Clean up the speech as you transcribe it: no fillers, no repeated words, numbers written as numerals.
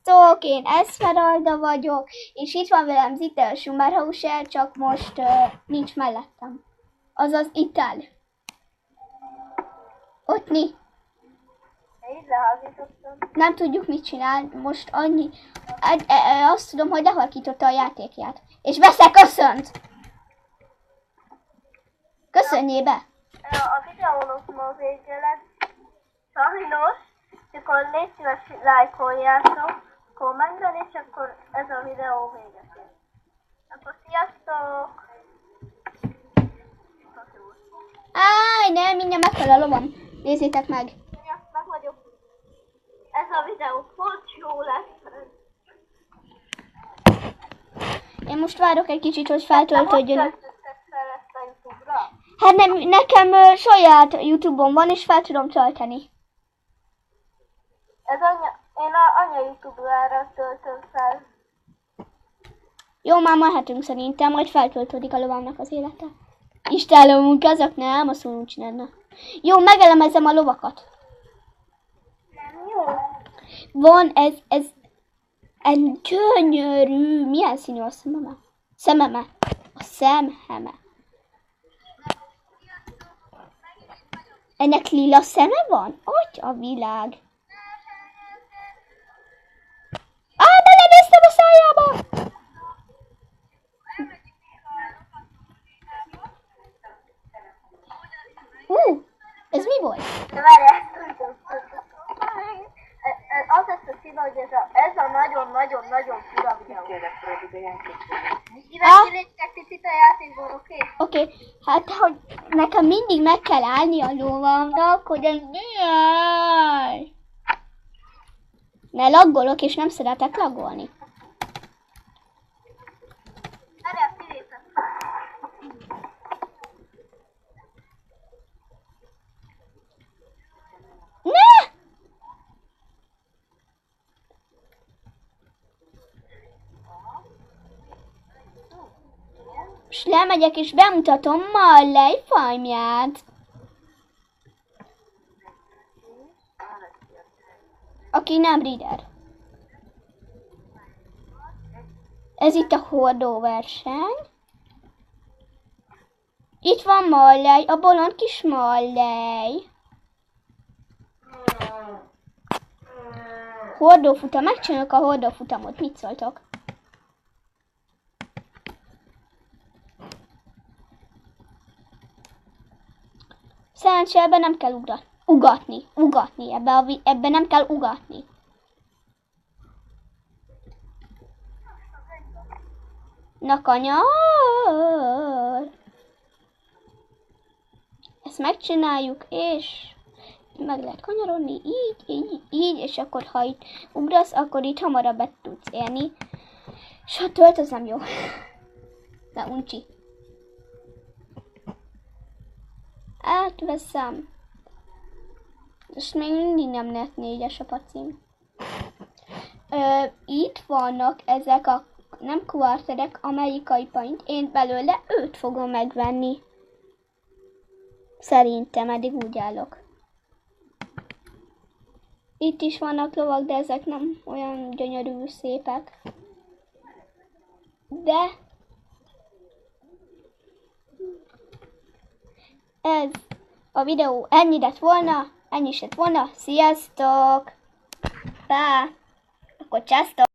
Sziasztok, én Esmeralda vagyok, és itt van velem Zitel Schumacher, csak most nincs mellettem. Azaz Ital. Ott mi? Nem tudjuk mit csinál, most annyi... Azt tudom, hogy lehalkította a játékját. És köszönt! Köszönjé be! A videónak ma vége lett. Sajnos, akkor légy szíves, lájkoljátok, kommentben, és akkor ez a videó véget ér. Akkor sziasztok! Áj, nem, mindjárt megfel a lovam. Nézzétek meg! Ja, meg vagyok. Ez a videó pont jó lesz. Én most várok egy kicsit, hogy feltöltődjön. Hogy töltötted fel ezt a YouTube-ra? Hát nem, nekem saját YouTube-om van, és fel tudom tölteni. Ez én anya YouTube-ra töltöm fel. Jó, már mehetünk szerintem, majd feltöltődik a lovamnak az élete. Istenlövünk azok, nem, azt úgy csinálna. Jó, megelemezem a lovakat. Nem jó? Van ez egy gyönyörű, milyen színű a szememe? Szememe. A szemheme. Ennek lila szeme van? Atya világ. Belenéztem a szájába! Ez mi volt? De várj, ezt tudom. Az lesz a színe, hogy ez a nagyon-nagyon-nagyon fura videó. Kivettél picit a játékból, oké? Oké, hát hogy nekem mindig meg kell állni a lovamnak, hogy ez milyen. Ne laggolok, és nem szeretek laggolni. Erre kilépek. Ne! És lemegyek, és bemutatom Marley farmját. Aki nem breeder. Ez itt a hordó verseny. Itt van Marley, a bolond kis Marley. Hordófutam, megcsinálok a hordófutamot, mit szóltok? Szerencsére ebben nem kell ugatni, ebben nem kell ugatni. Na kanyar! Ezt megcsináljuk, és meg lehet kanyarodni, így, és akkor ha itt ugrasz, akkor itt hamarabb be tudsz érni. És a tölt az nem jó. De uncsi. Átveszem. És még mindig nem lett 4-es a pacim. Itt vannak ezek a nem quarterek, amerikai paint. Én belőle 5 fogom megvenni. Szerintem, eddig úgy állok. Itt is vannak lovak, de ezek nem olyan gyönyörű szépek. De ez a videó ennyi lett volna, ennyi lett volna. Sziasztok! Pá! Akkor csasztok!